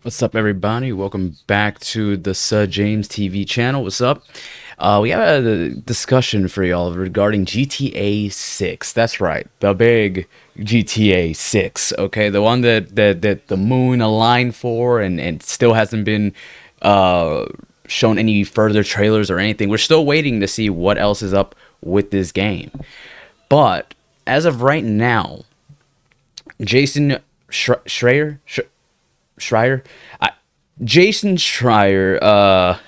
What's up, everybody? Welcome back to the James TV channel. What's up? We have a discussion for y'all regarding GTA 6. That's right, the big GTA 6. Okay, the one that the moon aligned for, and still hasn't been uh, shown any further trailers or anything. We're still waiting to see what else is up with this game. But as of right now, Jason Schreier. Jason Schreier.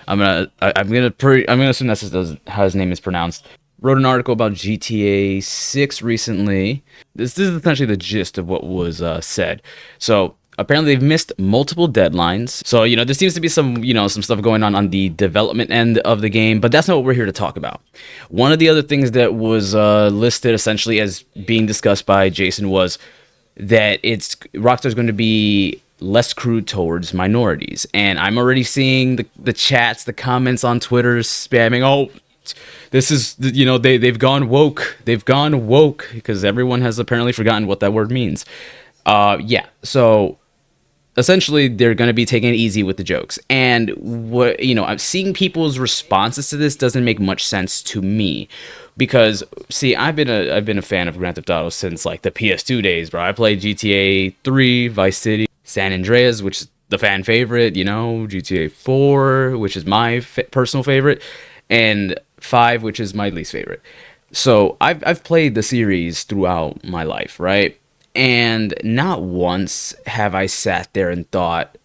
I'm gonna assume that's how his name is pronounced. Wrote an article about GTA 6 recently. This is essentially the gist of what was said. So apparently they've missed multiple deadlines. So there seems to be some stuff going on the development end of the game, but that's not what we're here to talk about. One of the other things that was listed essentially as being discussed by Jason was that Rockstar's going to be less crude towards minorities, and I'm already seeing the chats, the comments on Twitter spamming, oh, this is they've gone woke, because everyone has apparently forgotten what that word means. Yeah, so essentially they're going to be taking it easy with the jokes, and what I'm seeing people's responses to this doesn't make much sense to me, because see, I've been a fan of Grand Theft Auto since like the PS2 days, bro. I played GTA 3, Vice City, San Andreas, which is the fan favorite, GTA 4, which is my personal favorite, and 5, which is my least favorite. So I've played the series throughout my life, right? And not once have I sat there and thought,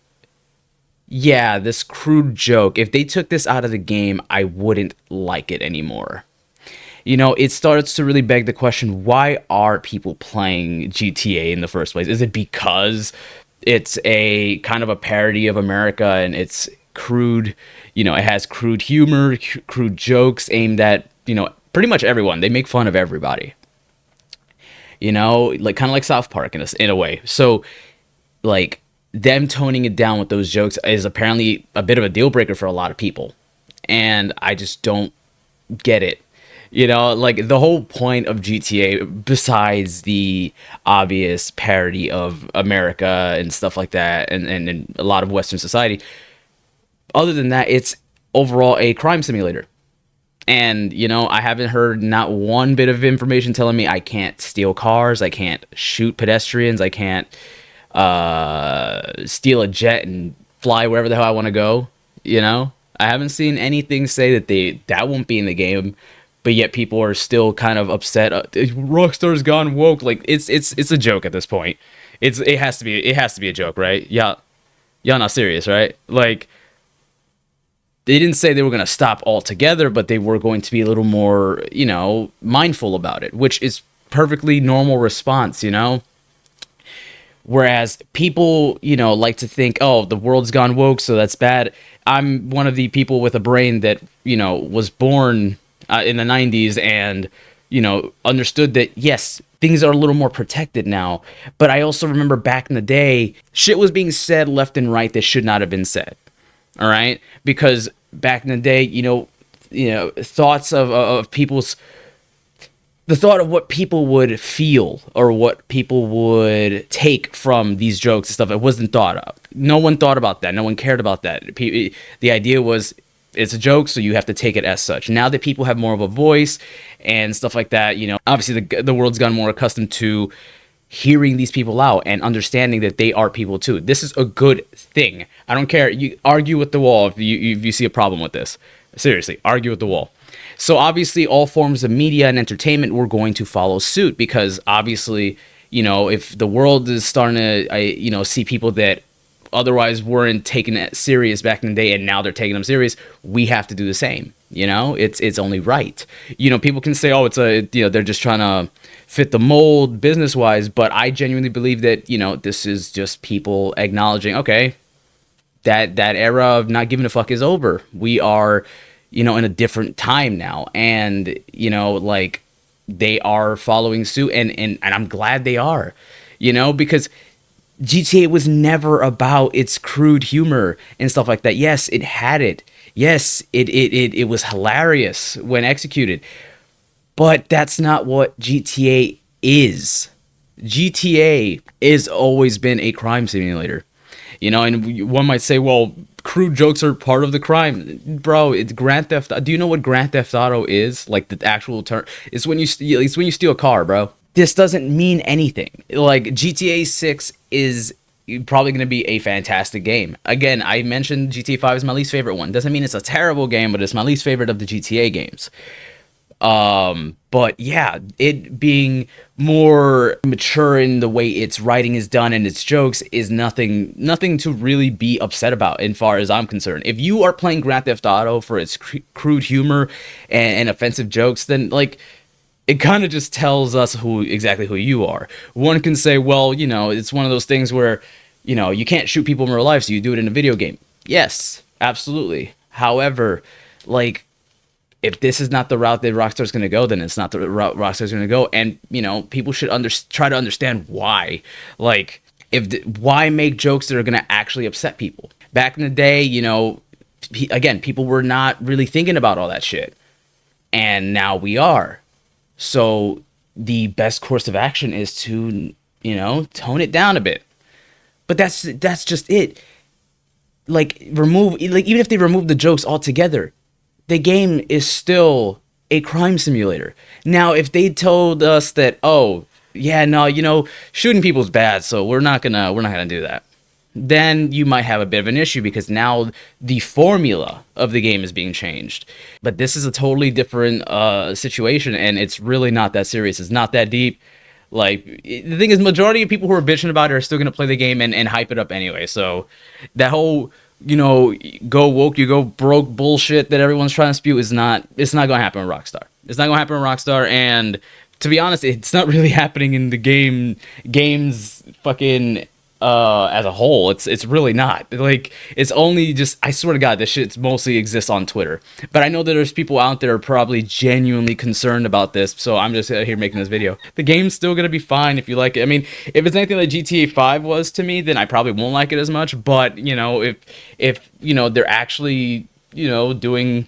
yeah, this crude joke, if they took this out of the game, I wouldn't like it anymore. It starts to really beg the question, why are people playing GTA in the first place? Is it because it's a kind of a parody of America and it's crude, it has crude humor, crude jokes aimed at, pretty much everyone. They make fun of everybody. Like kind of like South Park in a way. So like them toning it down with those jokes is apparently a bit of a deal breaker for a lot of people. And I just don't get it. Like the whole point of GTA, besides the obvious parody of America and stuff like that, and a lot of Western society, other than that, it's overall a crime simulator. And, I haven't heard not one bit of information telling me I can't steal cars, I can't shoot pedestrians, I can't steal a jet and fly wherever the hell I want to go. I haven't seen anything say that won't be in the game, but yet people are still kind of upset. Rockstar's gone woke. Like it's a joke at this point. It has to be a joke, right? Yeah, y'all not serious, right? Like they didn't say they were gonna stop altogether, but they were going to be a little more, mindful about it, which is perfectly normal response, Whereas people, like to think, oh, the world's gone woke, so that's bad. I'm one of the people with a brain that, was born in the 90s and, understood that, yes, things are a little more protected now. But I also remember back in the day, shit was being said left and right that should not have been said. All right? Because back in the day, thoughts of people's, the thought of what people would feel or what people would take from these jokes and stuff, it wasn't thought of. No one thought about that. No one cared about that. The idea was it's a joke, so you have to take it as such. Now that people have more of a voice and stuff like that, obviously the world's gotten more accustomed to hearing these people out and understanding that they are people too. This is a good thing. I don't care. You argue with the wall if you see a problem with this. Seriously, argue with the wall. So obviously all forms of media and entertainment were going to follow suit, because obviously, if the world is starting to, see people that otherwise weren't taking it serious back in the day and now they're taking them serious, we have to do the same. It's only right. People can say, oh, they're just trying to fit the mold business wise, but I genuinely believe that, this is just people acknowledging, okay, that era of not giving a fuck is over. We are, in a different time now. And, like they are following suit, and I'm glad they are, because GTA was never about its crude humor and stuff like that. Yes, it had it. Yes, it was hilarious when executed. But that's not what GTA is. GTA has always been a crime simulator. And one might say, well, crude jokes are part of the crime. Bro, it's Grand Theft. Do you know what Grand Theft Auto is? Like the actual term. It's when you steal a car, bro. This doesn't mean anything. Like GTA 6 is probably going to be a fantastic game. Again, I mentioned GTA 5 is my least favorite one. Doesn't mean it's a terrible game, but it's my least favorite of the GTA games. But yeah, it being more mature in the way its writing is done and its jokes is nothing to really be upset about, as far as I'm concerned. If you are playing Grand Theft Auto for its crude humor and offensive jokes, then like it kind of just tells us exactly who you are. One can say, well, it's one of those things where, you can't shoot people in real life, so you do it in a video game. Yes, absolutely. However, like, if this is not the route that Rockstar's going to go, then it's not the route Rockstar's going to go. And, people should try to understand why. Like, why make jokes that are going to actually upset people? Back in the day, again, people were not really thinking about all that shit. And now we are. So the best course of action is to, tone it down a bit. But that's just it. Like, even if they remove the jokes altogether, the game is still a crime simulator. Now, if they told us that, oh, yeah, no, shooting people's bad, so we're not gonna do that, then you might have a bit of an issue, because now the formula of the game is being changed. But this is a totally different situation, and it's really not that serious. It's not that deep. Like, the thing is, majority of people who are bitching about it are still gonna play the game and hype it up anyway. So that whole go woke, you go broke bullshit that everyone's trying to spew it's not gonna happen with Rockstar. It's not gonna happen with Rockstar, and to be honest, it's not really happening in the games fucking as a whole. It's really not. Like, it's only just, I swear to God, this shit mostly exists on Twitter. But I know that there's people out there probably genuinely concerned about this, so I'm just here making this video. The game's still gonna be fine if you like it. I mean, if it's anything like GTA 5 was to me, then I probably won't like it as much. But if they're actually doing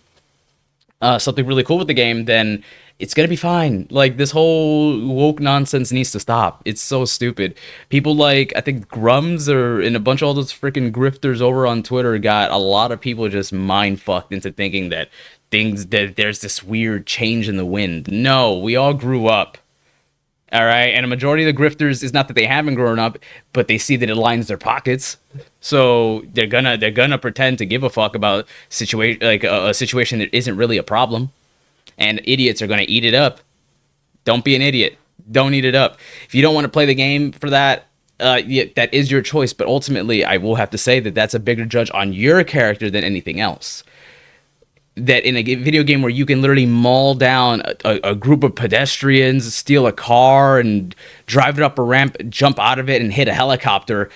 something really cool with the game, then it's gonna be fine. Like, this whole woke nonsense needs to stop. It's so stupid. People like, I think Grums and a bunch of all those freaking grifters over on Twitter got a lot of people just mind fucked into thinking that there's this weird change in the wind. No, we all grew up. All right, and a majority of the grifters is not that they haven't grown up, but they see that it lines their pockets, so they're gonna pretend to give a fuck about a situation that isn't really a problem. And idiots are going to eat it up. Don't be an idiot. Don't eat it up. If you don't want to play the game for that, yeah, that is your choice. But ultimately, I will have to say that that's a bigger judge on your character than anything else. That in a video game where you can literally maul down a group of pedestrians, steal a car, and drive it up a ramp, jump out of it, and hit a helicopter,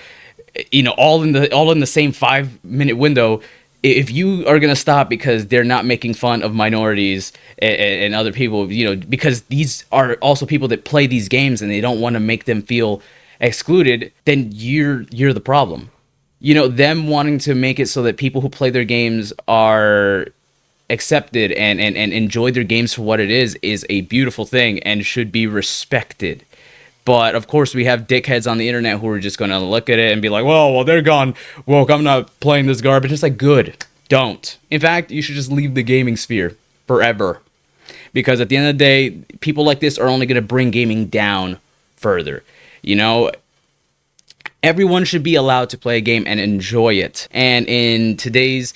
all in the same 5-minute window. If you are going to stop because they're not making fun of minorities and other people, because these are also people that play these games and they don't want to make them feel excluded, then you're the problem. Them wanting to make it so that people who play their games are accepted and enjoy their games for what it is a beautiful thing and should be respected. But of course, we have dickheads on the internet who are just going to look at it and be like, well, they're gone woke. I'm not playing this garbage. It's like, good. Don't. In fact, you should just leave the gaming sphere forever. Because at the end of the day, people like this are only going to bring gaming down further. Everyone should be allowed to play a game and enjoy it. And in today's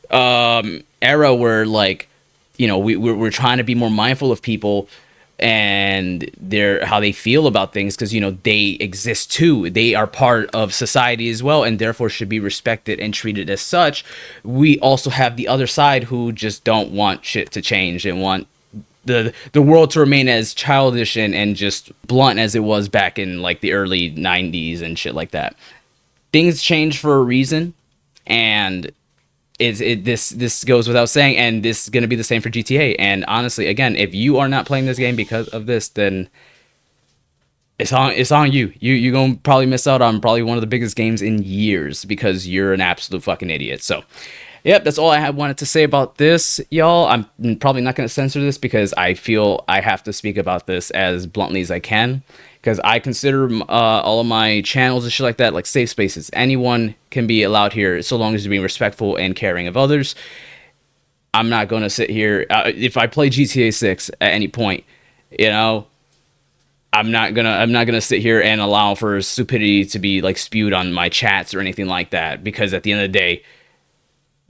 era where, like, we're trying to be more mindful of people and how they feel about things, because they exist too. They are part of society as well, and therefore should be respected and treated as such. We also have the other side who just don't want shit to change and want the world to remain as childish and just blunt as it was back in like the early 90s and shit like that. Things change for a reason, and this goes without saying, and this is going to be the same for GTA. And honestly, again, if you are not playing this game because of this, then it's on you. You're going to probably miss out on probably one of the biggest games in years because you're an absolute fucking idiot. So, yep, that's all I wanted to say about this, y'all. I'm probably not going to censor this because I feel I have to speak about this as bluntly as I can, because I consider all of my channels and shit like that like safe spaces. Anyone can be allowed here so long as you're being respectful and caring of others. I'm not gonna sit here if I play GTA 6 at any point, you know. I'm not gonna sit here and allow for stupidity to be like spewed on my chats or anything like that, because at the end of the day,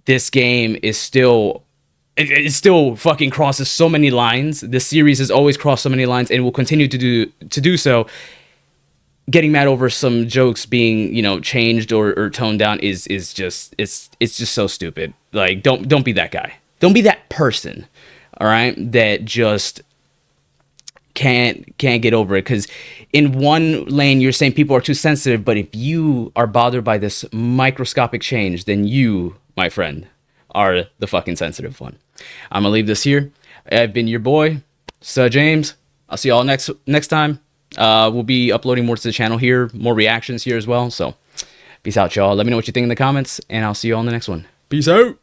this game is still it still fucking crosses so many lines. This series has always crossed so many lines and will continue to do so. Getting mad over some jokes being, you know, changed or toned down is just it's just so stupid. Like don't be that guy. Don't be that person. All right, that just can't get over it, because in one lane you're saying people are too sensitive, but if you are bothered by this microscopic change, then you, my friend, are the fucking sensitive one. I'm gonna leave this here. I've been your boy, Sir James. I'll see y'all next time. We'll be uploading more to the channel here, more reactions here as well. So peace out, y'all. Let me know what you think in the comments, and I'll see you all in the next one. Peace out.